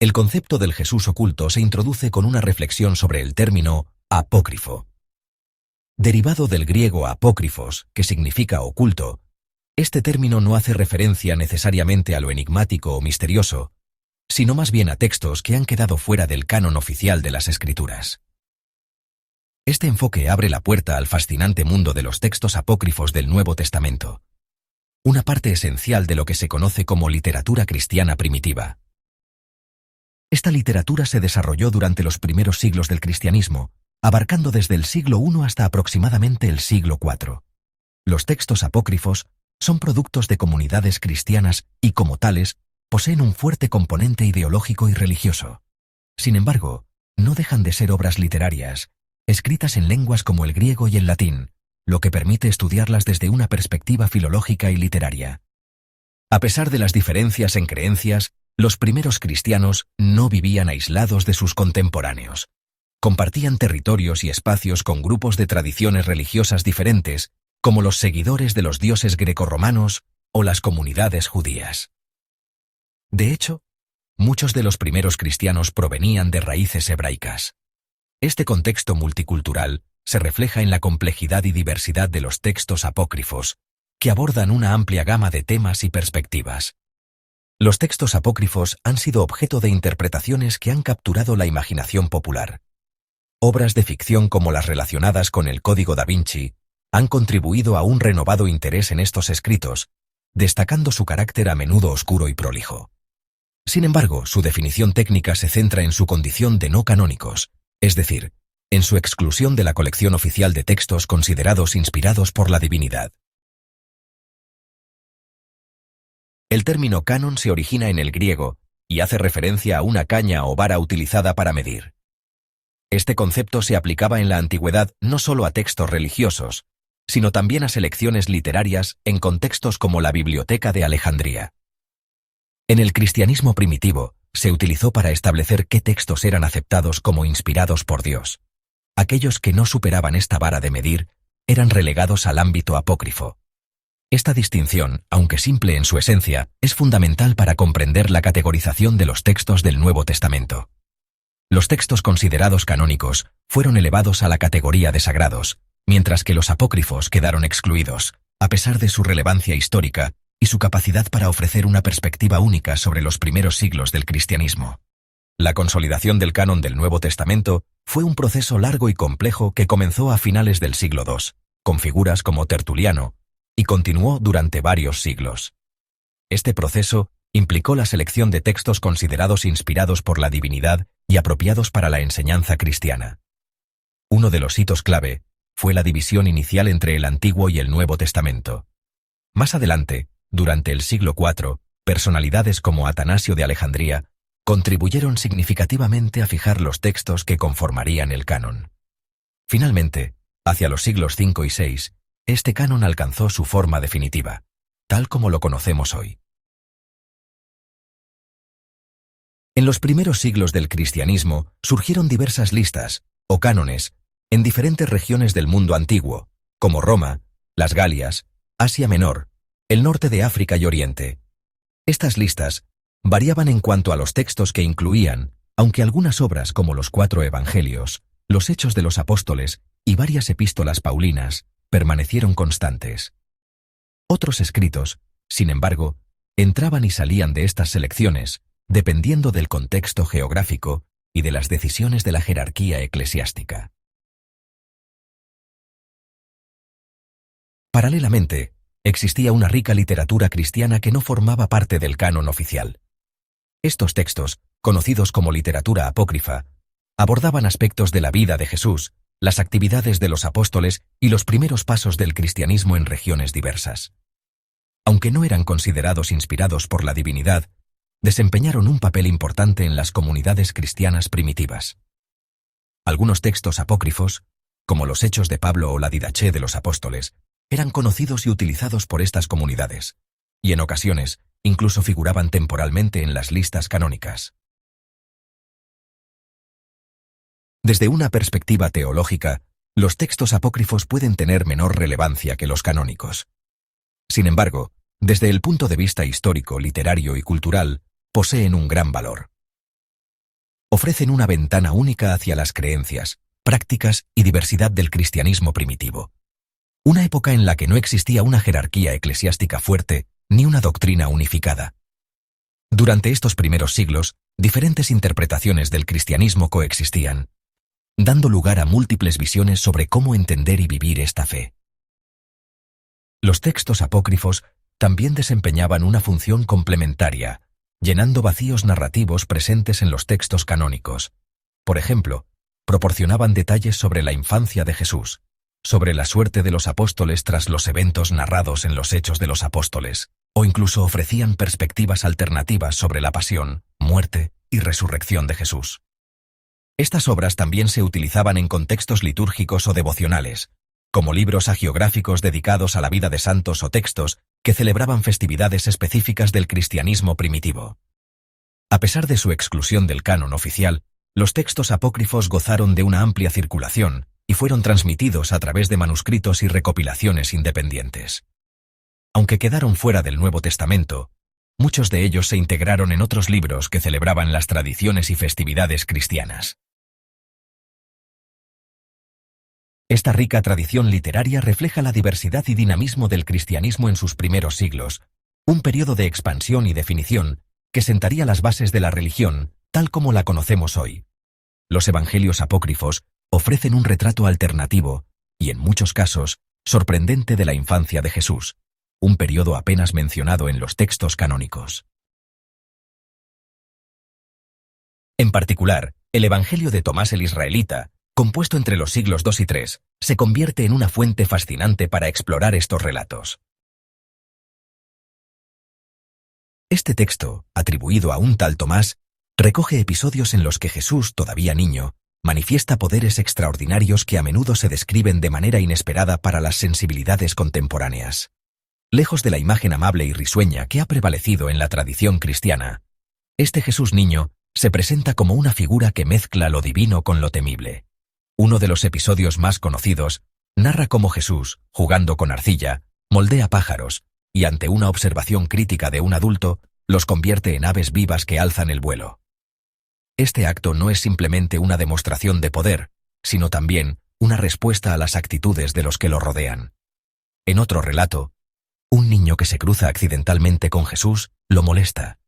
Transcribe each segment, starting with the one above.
El concepto del Jesús oculto se introduce con una reflexión sobre el término apócrifo. Derivado del griego apócrifos, que significa oculto, este término no hace referencia necesariamente a lo enigmático o misterioso, sino más bien a textos que han quedado fuera del canon oficial de las Escrituras. Este enfoque abre la puerta al fascinante mundo de los textos apócrifos del Nuevo Testamento, una parte esencial de lo que se conoce como literatura cristiana primitiva. Esta literatura se desarrolló durante los primeros siglos del cristianismo, abarcando desde el siglo I hasta aproximadamente el siglo IV. Los textos apócrifos son productos de comunidades cristianas y, como tales, poseen un fuerte componente ideológico y religioso. Sin embargo, no dejan de ser obras literarias, escritas en lenguas como el griego y el latín, lo que permite estudiarlas desde una perspectiva filológica y literaria. A pesar de las diferencias en creencias, los primeros cristianos no vivían aislados de sus contemporáneos. Compartían territorios y espacios con grupos de tradiciones religiosas diferentes, como los seguidores de los dioses grecorromanos o las comunidades judías. De hecho, muchos de los primeros cristianos provenían de raíces hebraicas. Este contexto multicultural se refleja en la complejidad y diversidad de los textos apócrifos, que abordan una amplia gama de temas y perspectivas. Los textos apócrifos han sido objeto de interpretaciones que han capturado la imaginación popular. Obras de ficción como las relacionadas con el Código da Vinci han contribuido a un renovado interés en estos escritos, destacando su carácter a menudo oscuro y prolijo. Sin embargo, su definición técnica se centra en su condición de no canónicos, es decir, en su exclusión de la colección oficial de textos considerados inspirados por la divinidad. El término canon se origina en el griego y hace referencia a una caña o vara utilizada para medir. Este concepto se aplicaba en la antigüedad no solo a textos religiosos, sino también a selecciones literarias en contextos como la Biblioteca de Alejandría. En el cristianismo primitivo, se utilizó para establecer qué textos eran aceptados como inspirados por Dios. Aquellos que no superaban esta vara de medir eran relegados al ámbito apócrifo. Esta distinción, aunque simple en su esencia, es fundamental para comprender la categorización de los textos del Nuevo Testamento. Los textos considerados canónicos fueron elevados a la categoría de sagrados, mientras que los apócrifos quedaron excluidos, a pesar de su relevancia histórica y su capacidad para ofrecer una perspectiva única sobre los primeros siglos del cristianismo. La consolidación del canon del Nuevo Testamento fue un proceso largo y complejo que comenzó a finales del siglo II, con figuras como Tertuliano, y continuó durante varios siglos. Este proceso implicó la selección de textos considerados inspirados por la divinidad y apropiados para la enseñanza cristiana. Uno de los hitos clave fue la división inicial entre el Antiguo y el Nuevo Testamento. Más adelante, durante el siglo IV, personalidades como Atanasio de Alejandría contribuyeron significativamente a fijar los textos que conformarían el canon. Finalmente, hacia los siglos V y VI, este canon alcanzó su forma definitiva, tal como lo conocemos hoy. En los primeros siglos del cristianismo surgieron diversas listas, o cánones, en diferentes regiones del mundo antiguo, como Roma, las Galias, Asia Menor, el norte de África y Oriente. Estas listas variaban en cuanto a los textos que incluían, aunque algunas obras como los 4 Evangelios, los Hechos de los Apóstoles y varias epístolas paulinas permanecieron constantes. Otros escritos, sin embargo, entraban y salían de estas selecciones, dependiendo del contexto geográfico y de las decisiones de la jerarquía eclesiástica. Paralelamente, existía una rica literatura cristiana que no formaba parte del canon oficial. Estos textos, conocidos como literatura apócrifa, abordaban aspectos de la vida de Jesús, las actividades de los apóstoles y los primeros pasos del cristianismo en regiones diversas. Aunque no eran considerados inspirados por la divinidad, desempeñaron un papel importante en las comunidades cristianas primitivas. Algunos textos apócrifos, como los Hechos de Pablo o la Didaché de los Apóstoles, eran conocidos y utilizados por estas comunidades, y en ocasiones incluso figuraban temporalmente en las listas canónicas. Desde una perspectiva teológica, los textos apócrifos pueden tener menor relevancia que los canónicos. Sin embargo, desde el punto de vista histórico, literario y cultural, poseen un gran valor. ofrecen una ventana única hacia las creencias, prácticas y diversidad del cristianismo primitivo. Una época en la que no existía una jerarquía eclesiástica fuerte ni una doctrina unificada. Durante estos primeros siglos, diferentes interpretaciones del cristianismo coexistían, dando lugar a múltiples visiones sobre cómo entender y vivir esta fe. Los textos apócrifos también desempeñaban una función complementaria, llenando vacíos narrativos presentes en los textos canónicos. Por ejemplo, proporcionaban detalles sobre la infancia de Jesús, sobre la suerte de los apóstoles tras los eventos narrados en los Hechos de los Apóstoles, o incluso ofrecían perspectivas alternativas sobre la pasión, muerte y resurrección de Jesús. Estas obras también se utilizaban en contextos litúrgicos o devocionales, como libros hagiográficos dedicados a la vida de santos o textos que celebraban festividades específicas del cristianismo primitivo. A pesar de su exclusión del canon oficial, los textos apócrifos gozaron de una amplia circulación y fueron transmitidos a través de manuscritos y recopilaciones independientes. Aunque quedaron fuera del Nuevo Testamento, muchos de ellos se integraron en otros libros que celebraban las tradiciones y festividades cristianas. Esta rica tradición literaria refleja la diversidad y dinamismo del cristianismo en sus primeros siglos, un periodo de expansión y definición que sentaría las bases de la religión, tal como la conocemos hoy. Los evangelios apócrifos ofrecen un retrato alternativo, y en muchos casos, sorprendente de la infancia de Jesús, un periodo apenas mencionado en los textos canónicos. En particular, el Evangelio de Tomás el Israelita, compuesto entre los siglos II y III, se convierte en una fuente fascinante para explorar estos relatos. Este texto, atribuido a un tal Tomás, recoge episodios en los que Jesús, todavía niño, manifiesta poderes extraordinarios que a menudo se describen de manera inesperada para las sensibilidades contemporáneas. Lejos de la imagen amable y risueña que ha prevalecido en la tradición cristiana, este Jesús niño se presenta como una figura que mezcla lo divino con lo temible. Uno de los episodios más conocidos narra cómo Jesús, jugando con arcilla, moldea pájaros y ante una observación crítica de un adulto, los convierte en aves vivas que alzan el vuelo. Este acto no es simplemente una demostración de poder, sino también una respuesta a las actitudes de los que lo rodean. En otro relato, un niño que se cruza accidentalmente con Jesús lo molesta,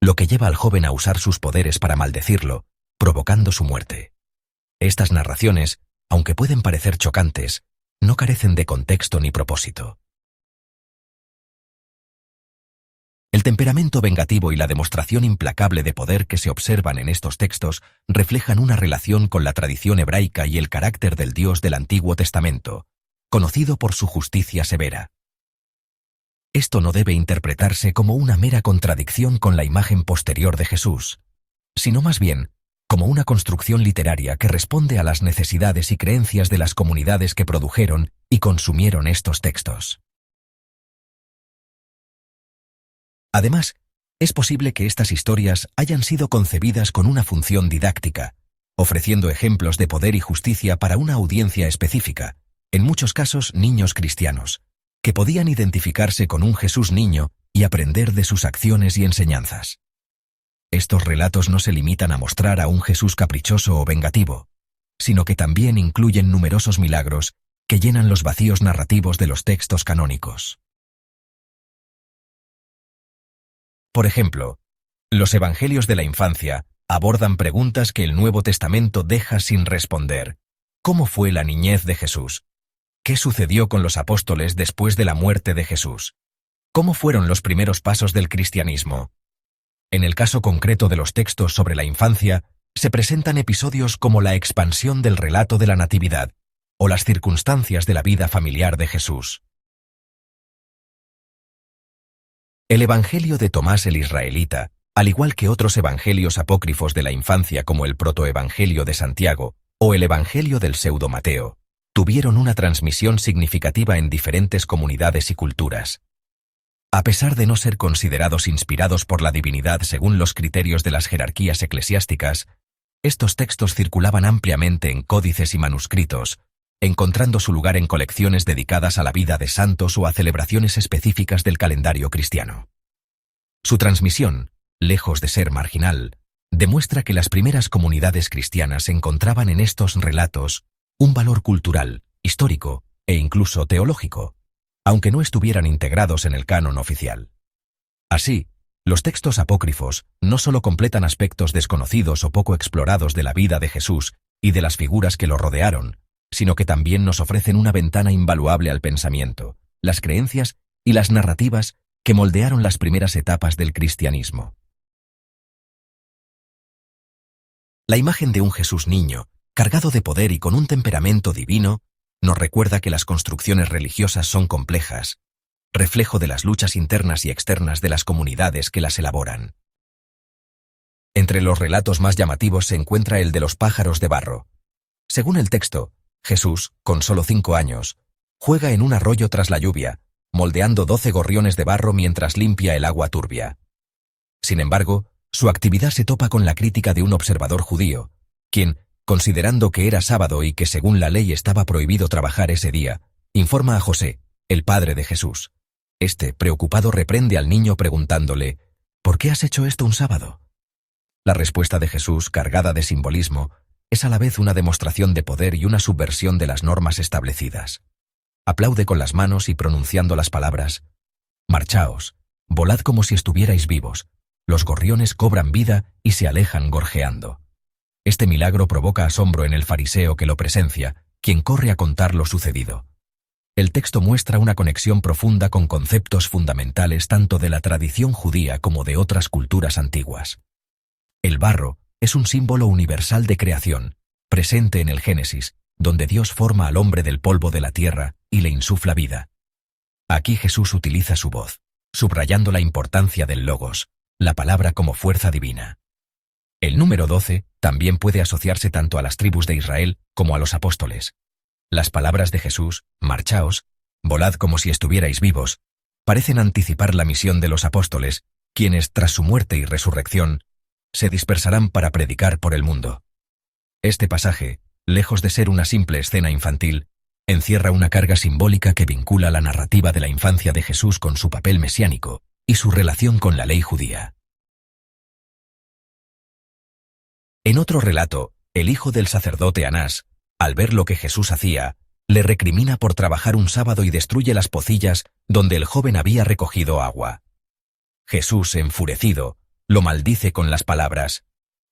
lo que lleva al joven a usar sus poderes para maldecirlo, provocando su muerte. Estas narraciones, aunque pueden parecer chocantes, no carecen de contexto ni propósito. El temperamento vengativo y la demostración implacable de poder que se observan en estos textos reflejan una relación con la tradición hebraica y el carácter del Dios del Antiguo Testamento, conocido por su justicia severa. Esto no debe interpretarse como una mera contradicción con la imagen posterior de Jesús, sino más bien como una construcción literaria que responde a las necesidades y creencias de las comunidades que produjeron y consumieron estos textos. Además, es posible que estas historias hayan sido concebidas con una función didáctica, ofreciendo ejemplos de poder y justicia para una audiencia específica, en muchos casos niños cristianos, que podían identificarse con un Jesús niño y aprender de sus acciones y enseñanzas. Estos relatos no se limitan a mostrar a un Jesús caprichoso o vengativo, sino que también incluyen numerosos milagros que llenan los vacíos narrativos de los textos canónicos. Por ejemplo, los evangelios de la infancia abordan preguntas que el Nuevo Testamento deja sin responder. ¿Cómo fue la niñez de Jesús? ¿Qué sucedió con los apóstoles después de la muerte de Jesús? ¿Cómo fueron los primeros pasos del cristianismo? En el caso concreto de los textos sobre la infancia, se presentan episodios como la expansión del relato de la Natividad o las circunstancias de la vida familiar de Jesús. El Evangelio de Tomás el Israelita, al igual que otros evangelios apócrifos de la infancia como el Protoevangelio de Santiago o el Evangelio del Pseudo Mateo, tuvieron una transmisión significativa en diferentes comunidades y culturas. A pesar de no ser considerados inspirados por la divinidad según los criterios de las jerarquías eclesiásticas, estos textos circulaban ampliamente en códices y manuscritos, encontrando su lugar en colecciones dedicadas a la vida de santos o a celebraciones específicas del calendario cristiano. Su transmisión, lejos de ser marginal, demuestra que las primeras comunidades cristianas encontraban en estos relatos un valor cultural, histórico e incluso teológico, aunque no estuvieran integrados en el canon oficial. Así, los textos apócrifos no solo completan aspectos desconocidos o poco explorados de la vida de Jesús y de las figuras que lo rodearon, sino que también nos ofrecen una ventana invaluable al pensamiento, las creencias y las narrativas que moldearon las primeras etapas del cristianismo. La imagen de un Jesús niño, cargado de poder y con un temperamento divino, nos recuerda que las construcciones religiosas son complejas, reflejo de las luchas internas y externas de las comunidades que las elaboran. Entre los relatos más llamativos se encuentra el de los pájaros de barro. Según el texto, Jesús, con solo 5 años, juega en un arroyo tras la lluvia, moldeando 12 gorriones de barro mientras limpia el agua turbia. Sin embargo, su actividad se topa con la crítica de un observador judío, quien, considerando que era sábado y que según la ley estaba prohibido trabajar ese día, informa a José, el padre de Jesús. Este, preocupado, reprende al niño preguntándole, ¿por qué has hecho esto un sábado? La respuesta de Jesús, cargada de simbolismo, es a la vez una demostración de poder y una subversión de las normas establecidas. Aplaude con las manos y pronunciando las palabras, «Marchaos, volad como si estuvierais vivos, los gorriones cobran vida y se alejan gorjeando». Este milagro provoca asombro en el fariseo que lo presencia, quien corre a contar lo sucedido. El texto muestra una conexión profunda con conceptos fundamentales tanto de la tradición judía como de otras culturas antiguas. El barro es un símbolo universal de creación, presente en el Génesis, donde Dios forma al hombre del polvo de la tierra y le insufla vida. Aquí Jesús utiliza su voz, subrayando la importancia del logos, la palabra como fuerza divina. El número 12 también puede asociarse tanto a las tribus de Israel como a los apóstoles. Las palabras de Jesús, marchaos, volad como si estuvierais vivos, parecen anticipar la misión de los apóstoles, quienes, tras su muerte y resurrección, se dispersarán para predicar por el mundo. Este pasaje, lejos de ser una simple escena infantil, encierra una carga simbólica que vincula la narrativa de la infancia de Jesús con su papel mesiánico y su relación con la ley judía. En otro relato, el hijo del sacerdote Anás, al ver lo que Jesús hacía, le recrimina por trabajar un sábado y destruye las pocillas donde el joven había recogido agua. Jesús, enfurecido, lo maldice con las palabras,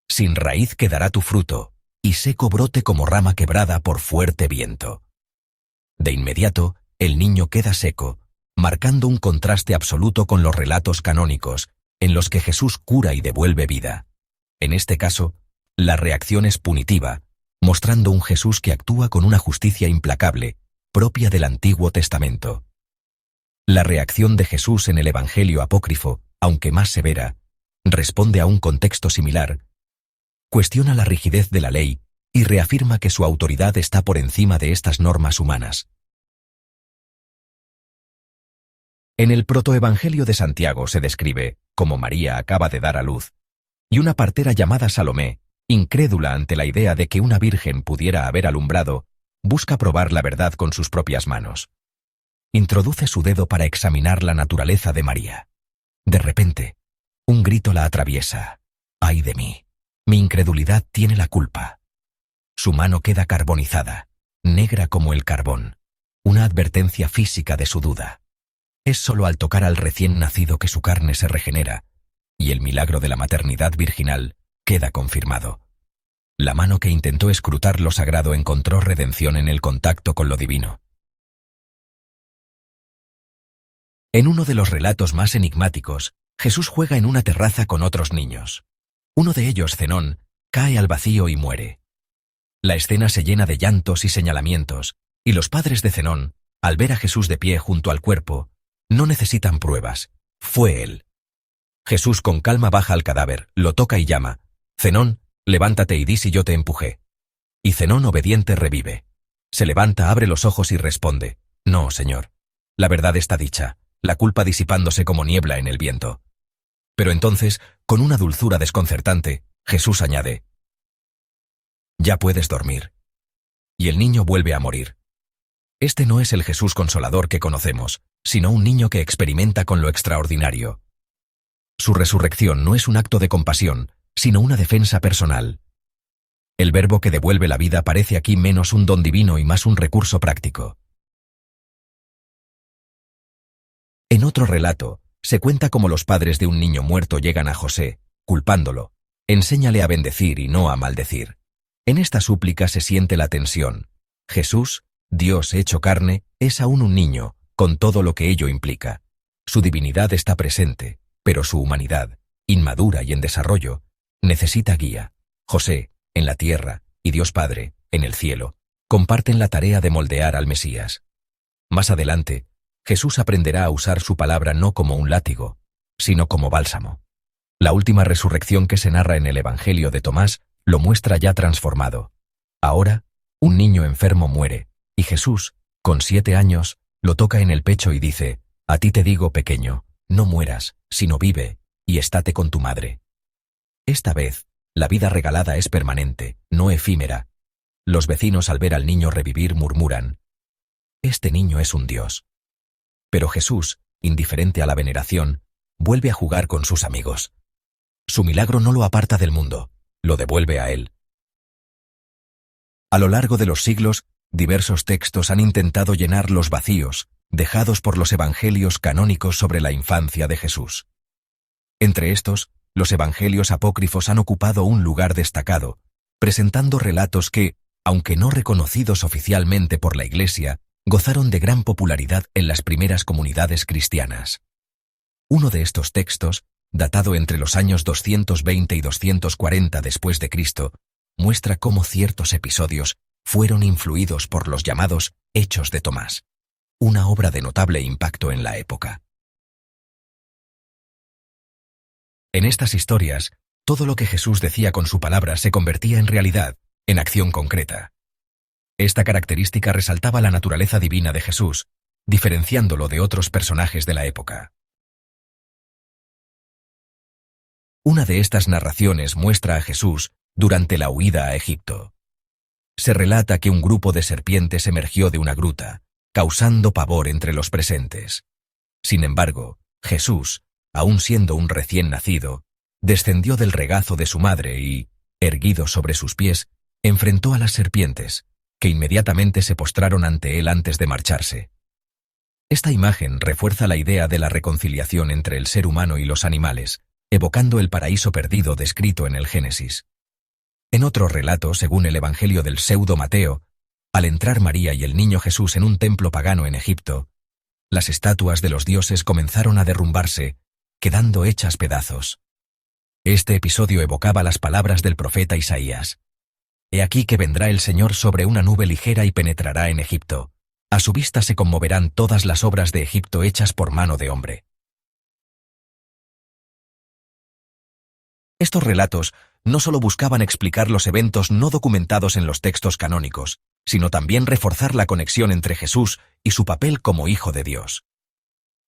«Sin raíz quedará tu fruto, y seco brote como rama quebrada por fuerte viento». De inmediato, el niño queda seco, marcando un contraste absoluto con los relatos canónicos, en los que Jesús cura y devuelve vida. En este caso, la reacción es punitiva, mostrando un Jesús que actúa con una justicia implacable, propia del Antiguo Testamento. La reacción de Jesús en el Evangelio apócrifo, aunque más severa, responde a un contexto similar, cuestiona la rigidez de la ley y reafirma que su autoridad está por encima de estas normas humanas. En el protoevangelio de Santiago se describe cómo María acaba de dar a luz, y una partera llamada Salomé, incrédula ante la idea de que una virgen pudiera haber alumbrado, busca probar la verdad con sus propias manos. Introduce su dedo para examinar la naturaleza de María. De repente, un grito la atraviesa. ¡Ay de mí! Mi incredulidad tiene la culpa. Su mano queda carbonizada, negra como el carbón, una advertencia física de su duda. Es solo al tocar al recién nacido que su carne se regenera, y el milagro de la maternidad virginal queda confirmado. La mano que intentó escrutar lo sagrado encontró redención en el contacto con lo divino. En uno de los relatos más enigmáticos, Jesús juega en una terraza con otros niños. Uno de ellos, Zenón, cae al vacío y muere. La escena se llena de llantos y señalamientos, y los padres de Zenón, al ver a Jesús de pie junto al cuerpo, no necesitan pruebas. Fue él. Jesús con calma baja al cadáver, lo toca y llama, «Zenón, levántate y di si yo te empujé». Y Zenón obediente revive. Se levanta, abre los ojos y responde, «No, Señor. La verdad está dicha, la culpa disipándose como niebla en el viento». Pero entonces, con una dulzura desconcertante, Jesús añade, «Ya puedes dormir». Y el niño vuelve a morir. Este no es el Jesús consolador que conocemos, sino un niño que experimenta con lo extraordinario. Su resurrección no es un acto de compasión, sino una defensa personal. El verbo que devuelve la vida parece aquí menos un don divino y más un recurso práctico. En otro relato, se cuenta cómo los padres de un niño muerto llegan a José, culpándolo. Enséñale a bendecir y no a maldecir. En esta súplica se siente la tensión. Jesús, Dios hecho carne, es aún un niño, con todo lo que ello implica. Su divinidad está presente, pero su humanidad, inmadura y en desarrollo, necesita guía. José, en la tierra, y Dios Padre, en el cielo, comparten la tarea de moldear al Mesías. Más adelante, Jesús aprenderá a usar su palabra no como un látigo, sino como bálsamo. La última resurrección que se narra en el Evangelio de Tomás lo muestra ya transformado. Ahora, un niño enfermo muere, y Jesús, con 7 años, lo toca en el pecho y dice: «A ti te digo, pequeño, no mueras, sino vive, y estate con tu madre». Esta vez, la vida regalada es permanente, no efímera. Los vecinos al ver al niño revivir murmuran: «Este niño es un dios». Pero Jesús, indiferente a la veneración, vuelve a jugar con sus amigos. Su milagro no lo aparta del mundo, lo devuelve a él. A lo largo de los siglos, diversos textos han intentado llenar los vacíos dejados por los evangelios canónicos sobre la infancia de Jesús. Entre estos, los evangelios apócrifos han ocupado un lugar destacado, presentando relatos que, aunque no reconocidos oficialmente por la Iglesia, gozaron de gran popularidad en las primeras comunidades cristianas. Uno de estos textos, datado entre los años 220 y 240 después de Cristo, muestra cómo ciertos episodios fueron influidos por los llamados Hechos de Tomás, una obra de notable impacto en la época. En estas historias, todo lo que Jesús decía con su palabra se convertía en realidad, en acción concreta. Esta característica resaltaba la naturaleza divina de Jesús, diferenciándolo de otros personajes de la época. Una de estas narraciones muestra a Jesús durante la huida a Egipto. Se relata que un grupo de serpientes emergió de una gruta, causando pavor entre los presentes. Sin embargo, Jesús, aun siendo un recién nacido, descendió del regazo de su madre y, erguido sobre sus pies, enfrentó a las serpientes, que inmediatamente se postraron ante él antes de marcharse. Esta imagen refuerza la idea de la reconciliación entre el ser humano y los animales, evocando el paraíso perdido descrito en el Génesis. En otro relato, según el Evangelio del pseudo Mateo, al entrar María y el niño Jesús en un templo pagano en Egipto, las estatuas de los dioses comenzaron a derrumbarse, quedando hechas pedazos. Este episodio evocaba las palabras del profeta Isaías: «He aquí que vendrá el Señor sobre una nube ligera y penetrará en Egipto. A su vista se conmoverán todas las obras de Egipto hechas por mano de hombre». Estos relatos no solo buscaban explicar los eventos no documentados en los textos canónicos, sino también reforzar la conexión entre Jesús y su papel como Hijo de Dios.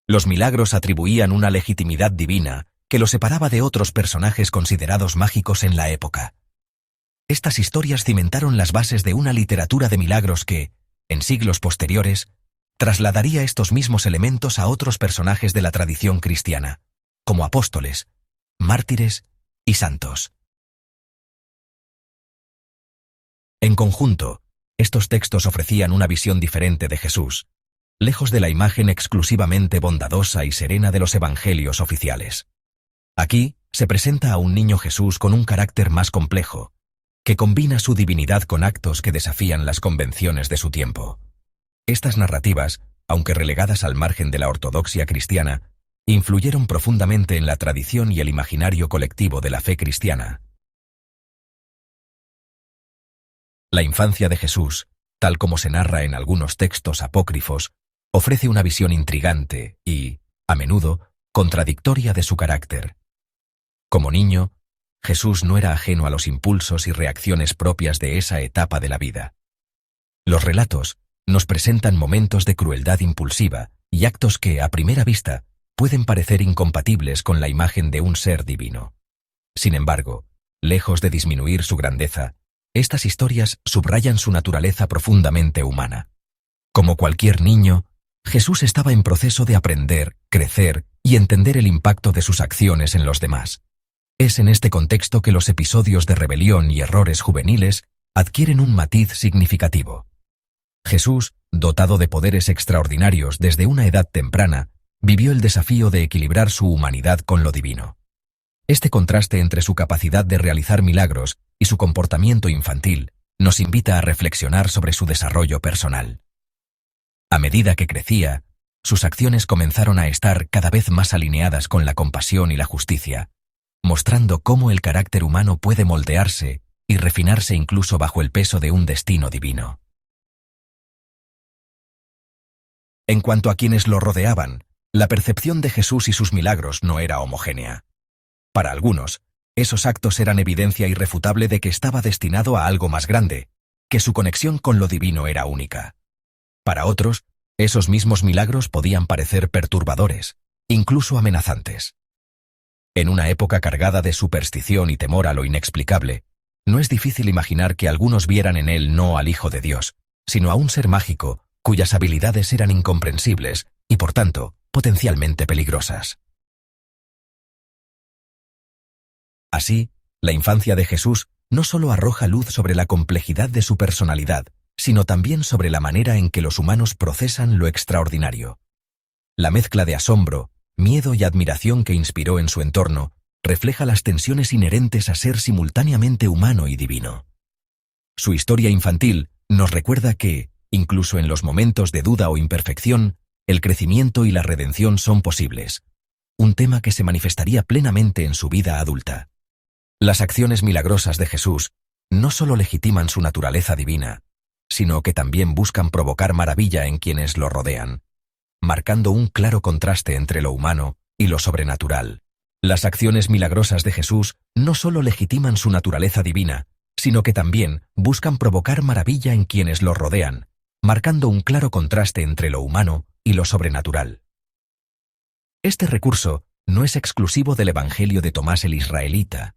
Los milagros atribuían una legitimidad divina que lo separaba de otros personajes considerados mágicos en la época. Estas historias cimentaron las bases de una literatura de milagros que, en siglos posteriores, trasladaría estos mismos elementos a otros personajes de la tradición cristiana, como apóstoles, mártires y santos. En conjunto, estos textos ofrecían una visión diferente de Jesús, lejos de la imagen exclusivamente bondadosa y serena de los evangelios oficiales. Aquí se presenta a un niño Jesús con un carácter más complejo, que combina su divinidad con actos que desafían las convenciones de su tiempo. Estas narrativas, aunque relegadas al margen de la ortodoxia cristiana, influyeron profundamente en la tradición y el imaginario colectivo de la fe cristiana. La infancia de Jesús, tal como se narra en algunos textos apócrifos, ofrece una visión intrigante y, a menudo, contradictoria de su carácter. Como niño, Jesús no era ajeno a los impulsos y reacciones propias de esa etapa de la vida. Los relatos nos presentan momentos de crueldad impulsiva y actos que, a primera vista, pueden parecer incompatibles con la imagen de un ser divino. Sin embargo, lejos de disminuir su grandeza, estas historias subrayan su naturaleza profundamente humana. Como cualquier niño, Jesús estaba en proceso de aprender, crecer y entender el impacto de sus acciones en los demás. Es en este contexto que los episodios de rebelión y errores juveniles adquieren un matiz significativo. Jesús, dotado de poderes extraordinarios desde una edad temprana, vivió el desafío de equilibrar su humanidad con lo divino. Este contraste entre su capacidad de realizar milagros y su comportamiento infantil nos invita a reflexionar sobre su desarrollo personal. A medida que crecía, sus acciones comenzaron a estar cada vez más alineadas con la compasión y la justicia, mostrando cómo el carácter humano puede moldearse y refinarse incluso bajo el peso de un destino divino. En cuanto a quienes lo rodeaban, la percepción de Jesús y sus milagros no era homogénea. Para algunos, esos actos eran evidencia irrefutable de que estaba destinado a algo más grande, que su conexión con lo divino era única. Para otros, esos mismos milagros podían parecer perturbadores, incluso amenazantes. En una época cargada de superstición y temor a lo inexplicable, no es difícil imaginar que algunos vieran en él no al Hijo de Dios, sino a un ser mágico cuyas habilidades eran incomprensibles y, por tanto, potencialmente peligrosas. Así, la infancia de Jesús no solo arroja luz sobre la complejidad de su personalidad, sino también sobre la manera en que los humanos procesan lo extraordinario. La mezcla de asombro, miedo y admiración que inspiró en su entorno refleja las tensiones inherentes a ser simultáneamente humano y divino. Su historia infantil nos recuerda que, incluso en los momentos de duda o imperfección, el crecimiento y la redención son posibles, un tema que se manifestaría plenamente en su vida adulta. Las acciones milagrosas de Jesús no solo legitiman su naturaleza divina, sino que también buscan provocar maravilla en quienes lo rodean, marcando un claro contraste entre lo humano y lo sobrenatural. Las acciones milagrosas de Jesús no solo legitiman su naturaleza divina, sino que también buscan provocar maravilla en quienes lo rodean, marcando un claro contraste entre lo humano y lo sobrenatural. Este recurso no es exclusivo del Evangelio de Tomás el Israelita.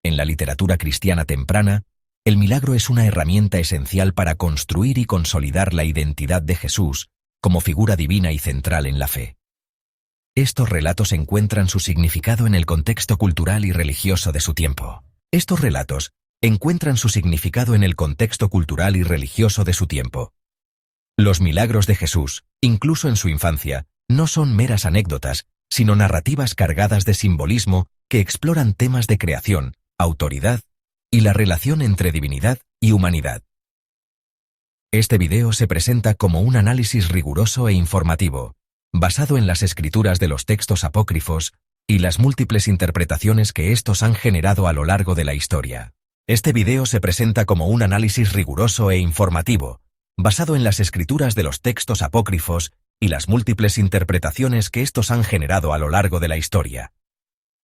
En la literatura cristiana temprana, el milagro es una herramienta esencial para construir y consolidar la identidad de Jesús como figura divina y central en la fe. Estos relatos encuentran su significado en el contexto cultural y religioso de su tiempo. Los milagros de Jesús, incluso en su infancia, no son meras anécdotas, sino narrativas cargadas de simbolismo que exploran temas de creación, autoridad y la relación entre divinidad y humanidad. Este video se presenta como un análisis riguroso e informativo, basado en las escrituras de los textos apócrifos y las múltiples interpretaciones que estos han generado a lo largo de la historia. Este video se presenta como un análisis riguroso e informativo, basado en las escrituras de los textos apócrifos y las múltiples interpretaciones que estos han generado a lo largo de la historia.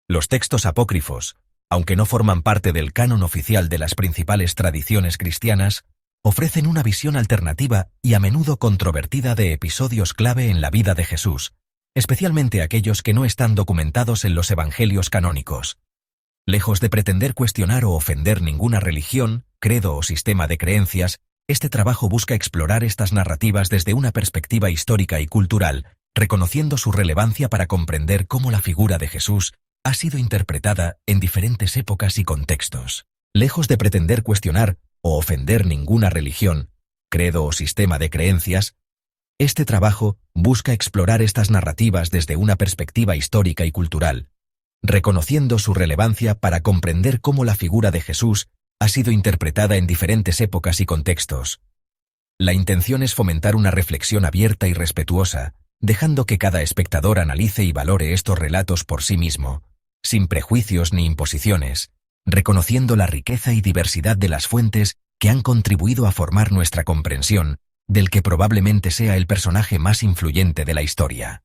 Los textos apócrifos, aunque no forman parte del canon oficial de las principales tradiciones cristianas, ofrecen una visión alternativa y a menudo controvertida de episodios clave en la vida de Jesús, especialmente aquellos que no están documentados en los evangelios canónicos. Lejos de pretender cuestionar o ofender ninguna religión, credo o sistema de creencias, este trabajo busca explorar estas narrativas desde una perspectiva histórica y cultural, reconociendo su relevancia para comprender cómo la figura de Jesús ha sido interpretada en diferentes épocas y contextos. Lejos de pretender cuestionar o ofender ninguna religión, credo o sistema de creencias, este trabajo busca explorar estas narrativas desde una perspectiva histórica y cultural, reconociendo su relevancia para comprender cómo la figura de Jesús ha sido interpretada en diferentes épocas y contextos. La intención es fomentar una reflexión abierta y respetuosa, dejando que cada espectador analice y valore estos relatos por sí mismo, sin prejuicios ni imposiciones, reconociendo la riqueza y diversidad de las fuentes que han contribuido a formar nuestra comprensión del que probablemente sea el personaje más influyente de la historia.